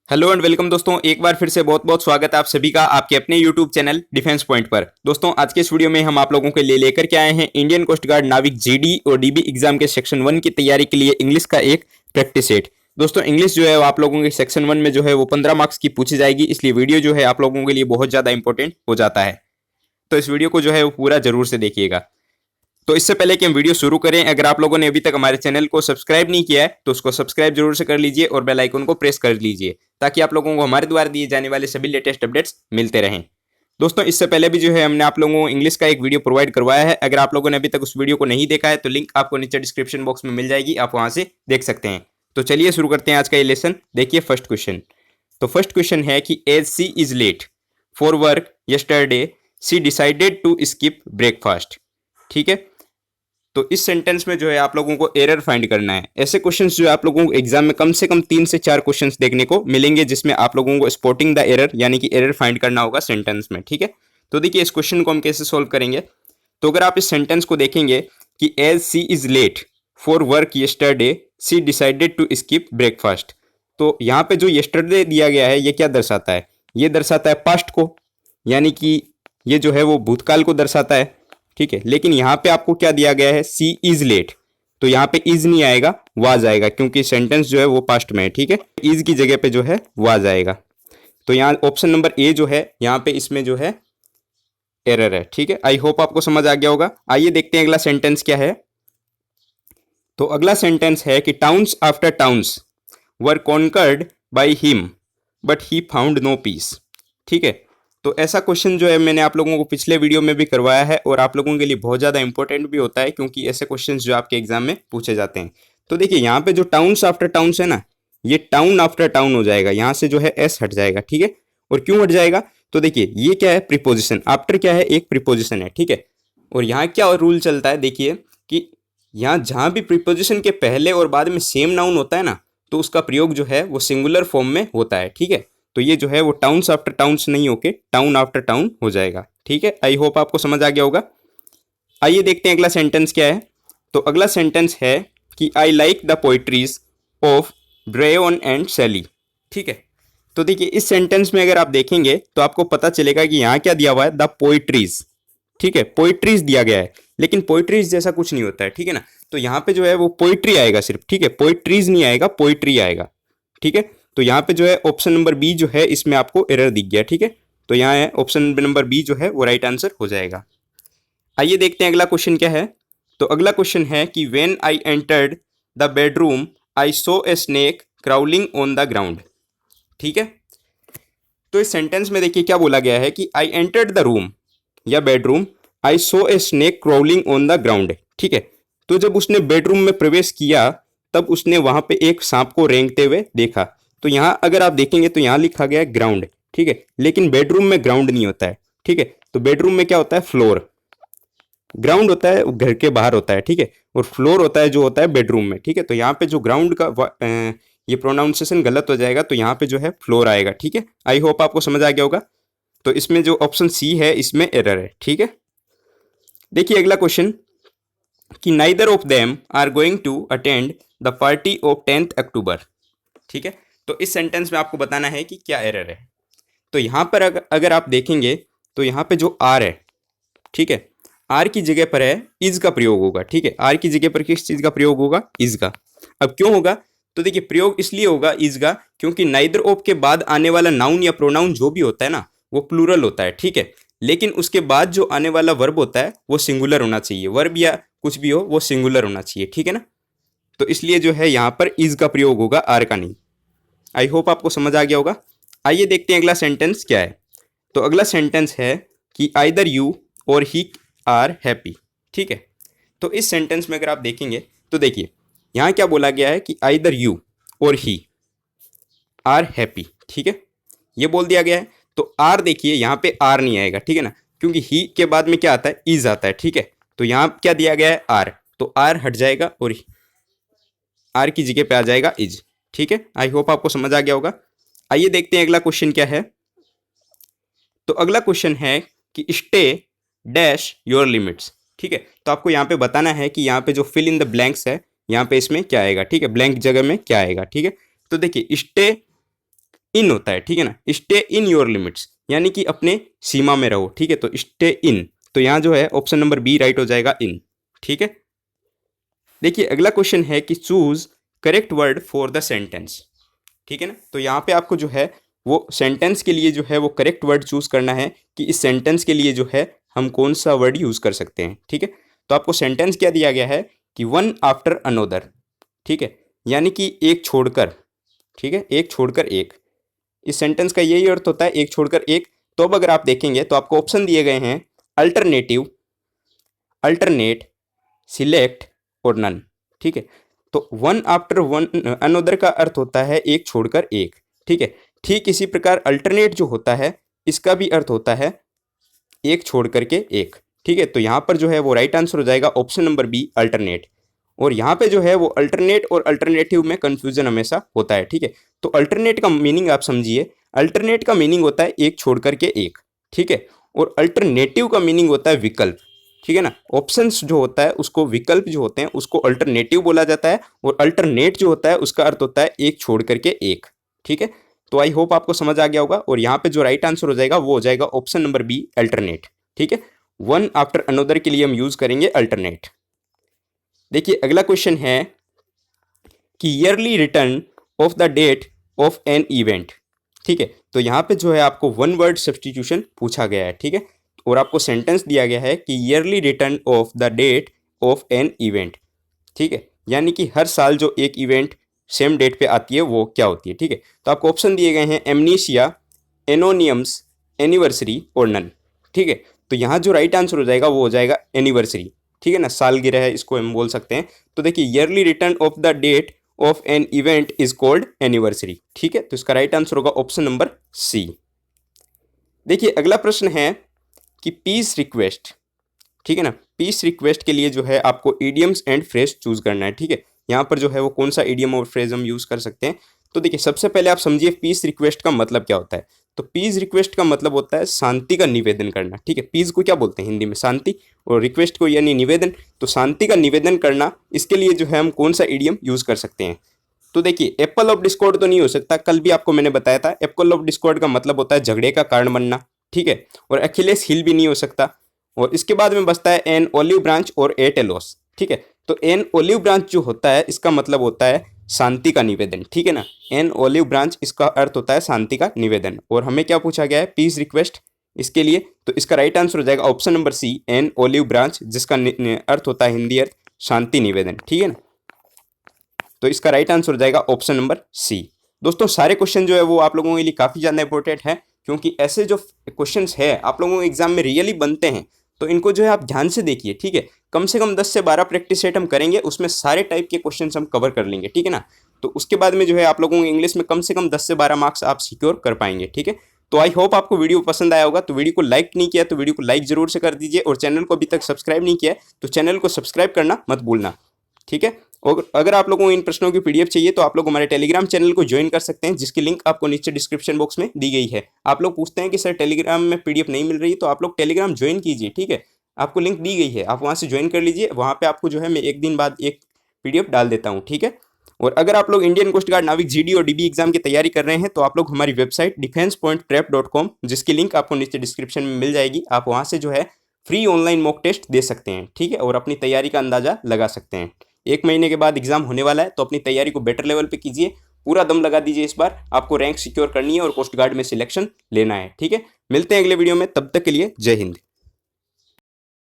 Hello and welcome दोस्तों, एक बार फिर से बहुत बहुत स्वागत है आप सभी का आपके अपने यूट्यूब चैनल डिफेंस पॉइंट पर। दोस्तों, आज के इस वीडियो में हम आप लोगों के लिए लेकर के आए हैं इंडियन कोस्ट गार्ड नाविक जीडी और डीबी एग्जाम के सेक्शन 1 की तैयारी के लिए इंग्लिश का एक प्रैक्टिस सेट। दोस्तों, इंग्लिश जो है वो आप लोगों के सेक्शन 1 में जो है वो 15 मार्क्स की पूछी जाएगी, इसलिए वीडियो जो है आप लोगों के लिए बहुत ज्यादा इंपॉर्टेंट हो जाता है। तो इस वीडियो को जो है वो पूरा जरूर से देखिएगा। तो इससे पहले कि हम वीडियो शुरू करें, अगर आप लोगों ने अभी तक हमारे चैनल को सब्सक्राइब नहीं किया है तो उसको सब्सक्राइब जरूर से कर लीजिए और बेल आइकन को प्रेस कर लीजिए ताकि आप लोगों को हमारे द्वारा दिए जाने वाले सभी लेटेस्ट अपडेट्स मिलते रहें। दोस्तों, इससे पहले भी जो है हमने आप लोगों को इंग्लिश का एक वीडियो प्रोवाइड करवाया है। अगर आप लोगों ने अभी तक उस वीडियो को नहीं देखा है तो लिंक आपको नीचे डिस्क्रिप्शन बॉक्स में मिल जाएगी, आप वहां से देख सकते हैं। तो चलिए शुरू करते हैं आज का ये लेसन। देखिए फर्स्ट क्वेश्चन। तो फर्स्ट क्वेश्चन है कि as she is late for work yesterday she decided to skip breakfast. ठीक है, तो इस सेंटेंस में जो है आप लोगों को एरर फाइंड करना है। ऐसे क्वेश्चंस जो है आप लोगों को एग्जाम में कम से कम 3 से 4 क्वेश्चंस देखने को मिलेंगे जिसमें आप लोगों को स्पॉटिंग द एरर यानी कि एरर फाइंड करना होगा सेंटेंस में। ठीक है, तो देखिए इस क्वेश्चन को हम कैसे सोल्व करेंगे। तो अगर आप इस सेंटेंस को देखेंगे कि as she is late for work yesterday she decided to skip breakfast, तो यहाँ पे जो यस्टरडे दिया गया है ये क्या दर्शाता है? ये दर्शाता है पास्ट को, यानी कि ये जो है वो भूतकाल को दर्शाता है। ठीक है, लेकिन यहाँ पे आपको क्या दिया गया है? सी इज लेट, तो यहाँ पे इज नहीं आएगा, वाज आएगा, क्योंकि सेंटेंस जो है वो पास्ट में है। ठीक है, इज की जगह पे जो है वाज आएगा। तो यहाँ ऑप्शन नंबर ए जो है यहाँ पे इसमें जो है एरर है। ठीक है, आई होप आपको समझ आ गया होगा। आइए देखते हैं अगला सेंटेंस क्या है। तो अगला सेंटेंस है कि towns after towns were conquered by him but he found no peace. ठीक है, तो ऐसा क्वेश्चन जो है मैंने आप लोगों को पिछले वीडियो में भी करवाया है और आप लोगों के लिए बहुत ज़्यादा इंपॉर्टेंट भी होता है क्योंकि ऐसे क्वेश्चंस जो आपके एग्जाम में पूछे जाते हैं। तो देखिए यहाँ पे जो टाउन्स आफ्टर टाउन्स है ना, ये टाउन आफ्टर टाउन हो जाएगा, यहाँ से जो है एस हट जाएगा। ठीक है, और क्यों हट जाएगा? तो देखिए ये क्या है? प्रीपोजिशन। आफ्टर क्या है? एक प्रीपोजिशन है। ठीक है, और यहाँ क्या रूल चलता है, देखिए कि यहाँ जहाँ भी प्रीपोजिशन के पहले और बाद में सेम नाउन होता है ना, तो उसका प्रयोग जो है वो सिंगुलर फॉर्म में होता है। ठीक है, तो ये जो है वो टाउन्स आफ्टर टाउन्स नहीं होके टाउन आफ्टर टाउन हो जाएगा। ठीक है, आई होप आपको समझ आ गया होगा। आइए देखते हैं अगला सेंटेंस क्या है। तो अगला सेंटेंस है कि I like the poetries of brain and शैली। ठीक है, तो देखिए इस सेंटेंस में अगर आप देखेंगे तो आपको पता चलेगा कि यहाँ क्या दिया हुआ है? The poetries. ठीक है, पोइट्रीज दिया गया है, लेकिन पोइट्रीज जैसा कुछ नहीं होता है। ठीक है ना, तो यहाँ पे जो है वो पोइट्री आएगा सिर्फ। ठीक है, पोइट्रीज नहीं आएगा, पोइट्री आएगा। ठीक है, तो यहाँ पे जो है ऑप्शन नंबर बी जो है इसमें आपको एरर दिख गया। ठीक है, तो यहाँ है ऑप्शन नंबर बी जो है वो राइट आंसर हो जाएगा। आइए देखते हैं अगला क्वेश्चन क्या है। तो अगला क्वेश्चन है कि when I entered the bedroom I so a snake crawling on the ground. ठीक है, तो इस सेंटेंस में देखिए क्या बोला गया है कि आई एंटर्ड द रूम या bedroom I so a snake crawling on the ground. ठीक है, तो जब उसने बेडरूम में प्रवेश किया तब उसने वहां पे एक सांप को रेंगते हुए देखा। तो यहाँ अगर आप देखेंगे तो यहाँ लिखा गया है ग्राउंड। ठीक है, लेकिन बेडरूम में ग्राउंड नहीं होता है। ठीक है, तो बेडरूम में क्या होता है? फ्लोर। ग्राउंड होता है घर के बाहर होता है। ठीक है, और फ्लोर होता है जो होता है बेडरूम में। ठीक है, तो यहाँ पे जो ग्राउंड का ये प्रोनाउंसिएशन गलत हो जाएगा, तो यहाँ पे जो है फ्लोर आएगा। ठीक है, आई होप आपको समझ आ गया होगा। तो इसमें जो ऑप्शन सी है इसमें एरर है। ठीक है, देखिए अगला क्वेश्चन कि neither of them are going to attend the party of 10th October. ठीक है, तो इस सेंटेंस में आपको बताना है कि क्या एरर है। तो यहाँ पर अगर आप देखेंगे तो यहाँ पे जो आर है, ठीक है, आर की जगह पर है इज का प्रयोग होगा। ठीक है, आर की जगह पर किस चीज का प्रयोग होगा? इज का। अब क्यों होगा? तो देखिए प्रयोग इसलिए होगा इज का क्योंकि नाइदर ऑफ के बाद आने वाला नाउन या प्रोनाउन जो भी होता है ना वो प्लूरल होता है। ठीक है, लेकिन उसके बाद जो आने वाला वर्ब होता है वो सिंगुलर होना चाहिए। वर्ब या कुछ भी हो वो सिंगुलर होना चाहिए। ठीक है ना, तो इसलिए जो है यहाँ पर इज का प्रयोग होगा, आर का नहीं। आई होप आपको समझ आ गया होगा। आइए देखते हैं अगला सेंटेंस क्या है। तो अगला सेंटेंस है कि आइदर यू और ही आर हैप्पी। ठीक है, तो इस सेंटेंस में अगर आप देखेंगे तो देखिए यहाँ क्या बोला गया है कि आइदर यू और ही आर हैप्पी। ठीक है, ये बोल दिया गया है। तो आर देखिए यहाँ पे आर नहीं आएगा। ठीक है ना, क्योंकि ही के बाद में क्या आता है? इज आता है। ठीक है, तो यहाँ क्या दिया गया है? आर, तो आर हट जाएगा और आर की जगह पे आ जाएगा इज। ठीक है, आई होप आपको समझ आ गया होगा। आइए देखते हैं अगला क्वेश्चन क्या है। तो अगला क्वेश्चन है कि स्टे डैश योर लिमिट्स। ठीक है, तो आपको यहाँ पे बताना है कि यहाँ पे जो फिल इन द ब्लैंक्स है यहाँ पे इसमें क्या आएगा। ठीक है, ब्लैंक जगह में क्या आएगा। ठीक है, तो देखिए स्टे इन होता है, ठीक है ना, स्टे इन योर लिमिट्स, यानी कि अपने सीमा में रहो, ठीक है, तो स्टे इन, तो यहाँ जो है ऑप्शन नंबर बी राइट हो जाएगा, इन, ठीक है। देखिए अगला क्वेश्चन है कि choose correct word for the sentence, ठीक है ना, तो यहाँ पे आपको जो है वो सेंटेंस के लिए जो है वो करेक्ट वर्ड चूज करना है कि इस सेंटेंस के लिए जो है हम कौन सा वर्ड यूज कर सकते हैं, ठीक है। तो आपको सेंटेंस क्या दिया गया है कि वन आफ्टर अनोदर, ठीक है, यानी कि एक छोड़कर, ठीक है, एक छोड़कर एक, इस सेंटेंस का यही अर्थ होता है, एक छोड़कर एक। तो अब अगर आप देखेंगे तो आपको ऑप्शन दिए गए हैं अल्टरनेटिव, अल्टरनेट, सिलेक्ट और नन, ठीक है। तो वन आफ्टर वन अनोदर का अर्थ होता है एक छोड़कर एक, ठीक है। ठीक इसी प्रकार अल्टरनेट जो होता है इसका भी अर्थ होता है एक छोड़ करके एक, ठीक है। तो यहाँ पर जो है वो राइट आंसर हो जाएगा ऑप्शन नंबर बी अल्टरनेट। और यहाँ पे जो है वो अल्टरनेट और अल्टरनेटिव में कंफ्यूजन हमेशा होता है, ठीक है। तो अल्टरनेट का मीनिंग आप समझिए, अल्टरनेट का मीनिंग होता है एक छोड़ करके एक, ठीक है, और अल्टरनेटिव का मीनिंग होता है विकल्प, ठीक है ना। ऑप्शंस जो होता है उसको, विकल्प जो होते हैं उसको अल्टरनेटिव बोला जाता है, और अल्टरनेट जो होता है उसका अर्थ होता है एक छोड़ करके एक, ठीक है। तो आई होप आपको समझ आ गया होगा, और यहाँ पे जो राइट आंसर हो जाएगा वो हो जाएगा ऑप्शन नंबर बी अल्टरनेट, ठीक है। वन आफ्टर अनोदर के लिए हम यूज करेंगे अल्टरनेट। देखिए अगला क्वेश्चन है कि yearly return of the date of an event, ठीक है। तो यहाँ पे जो है आपको वन वर्ड सब्सटीट्यूशन पूछा गया है, ठीक है, और आपको सेंटेंस दिया गया है कि yearly return of the date of an event, ठीक है, यानी कि हर साल जो एक इवेंट सेम डेट पे आती है वो क्या होती है, ठीक है। तो आपको ऑप्शन दिए गए हैं एमनीशिया, एनोनियम्स, एनिवर्सरी और नन, ठीक है। तो यहाँ जो राइट आंसर हो जाएगा वो हो जाएगा एनिवर्सरी, ठीक है ना, सालगिरह है इसको हम बोल सकते हैं। तो देखिए yearly return of the date of an event is called anniversary, ठीक है। तो इसका राइट आंसर होगा ऑप्शन नंबर सी। देखिए अगला प्रश्न है कि पीस रिक्वेस्ट, ठीक है ना, पीस रिक्वेस्ट के लिए जो है आपको इडियम्स एंड फ्रेज चूज करना है, ठीक है। यहाँ पर जो है वो कौन सा इडियम और फ्रेज हम यूज कर सकते हैं। तो देखिए सबसे पहले आप समझिए पीस रिक्वेस्ट का मतलब क्या होता है। तो पीस रिक्वेस्ट का मतलब होता है शांति का निवेदन करना, ठीक है। पीस को क्या बोलते हैं हिंदी में, शांति, और रिक्वेस्ट को यानी निवेदन। तो शांति का निवेदन करना, इसके लिए जो है हम कौन सा इडियम यूज कर सकते हैं। तो देखिए एप्पल ऑफ डिस्कॉर्ड तो नहीं हो सकता, कल भी आपको मैंने बताया था एप्पल ऑफ डिस्कॉर्ड का मतलब होता है झगड़े का कारण बनना, ठीक है। और अखिलेश हिल भी नहीं हो सकता। और इसके बाद में बचता है एन ओलिव ब्रांच और ए टेलोस, ठीक है। तो एन ओलिव ब्रांच जो होता है इसका मतलब होता है शांति का निवेदन, ठीक है ना। एन ओलिव ब्रांच इसका अर्थ होता है शांति का निवेदन। और हमें क्या पूछा गया है, पीस रिक्वेस्ट इसके लिए। तो इसका राइट आंसर हो जाएगा option number C an olive branch, जिसका अर्थ होता है हिंदी अर्थ शांति निवेदन, ठीक है ना। तो इसका राइट आंसर हो जाएगा ऑप्शन नंबर सी। दोस्तों सारे क्वेश्चन जो है वो आप लोगों के लिए काफ़ी ज़्यादा इंपॉर्टेंट है, क्योंकि ऐसे जो क्वेश्चंस है आप लोगों के एग्जाम में रियली बनते हैं। तो इनको जो है आप ध्यान से देखिए, ठीक है। कम से कम 10 से 12 प्रैक्टिस सेट हम करेंगे, उसमें सारे टाइप के क्वेश्चंस हम कवर कर लेंगे, ठीक है ना। तो उसके बाद में जो है आप लोगों को इंग्लिश में कम से कम 10 से 12 मार्क्स आप सिक्योर कर पाएंगे, ठीक है। तो आई होप आपको वीडियो पसंद आया होगा। तो वीडियो को लाइक नहीं किया तो वीडियो को लाइक जरूर से कर दीजिए, और चैनल को अभी तक सब्सक्राइब नहीं किया है तो चैनल को सब्सक्राइब करना मत भूलना, ठीक है। और अगर आप लोगों को इन प्रश्नों की पीडीएफ चाहिए तो आप लोग हमारे टेलीग्राम चैनल को ज्वाइन कर सकते हैं, जिसकी लिंक आपको नीचे डिस्क्रिप्शन बॉक्स में दी गई है। आप लोग पूछते हैं कि सर टेलीग्राम में पीडीएफ नहीं मिल रही, तो आप लोग टेलीग्राम ज्वाइन कीजिए, ठीक है। आपको लिंक दी गई है, आप वहाँ से ज्वाइन कर लीजिए। वहाँ पे आपको जो है मैं एक दिन बाद एक पीडीएफ डाल देता हूँ, ठीक है। और अगर आप लोग इंडियन कोस्ट गार्ड नाविक जीडी और डीबी एग्जाम की तैयारी कर रहे हैं तो आप लोग हमारी वेबसाइट defensepointprep.com, जिसकी लिंक आपको नीचे डिस्क्रिप्शन में मिल जाएगी, आप वहाँ से जो है फ्री ऑनलाइन मॉक टेस्ट दे सकते हैं, ठीक है, और अपनी तैयारी का अंदाजा लगा सकते हैं। 1 महीने के बाद एग्जाम होने वाला है, तो अपनी तैयारी को बेटर लेवल पे कीजिए, पूरा दम लगा दीजिए। इस बार आपको रैंक सिक्योर करनी है और कोस्ट गार्ड में सिलेक्शन लेना है, ठीक है। मिलते हैं अगले वीडियो में, तब तक के लिए जय हिंद।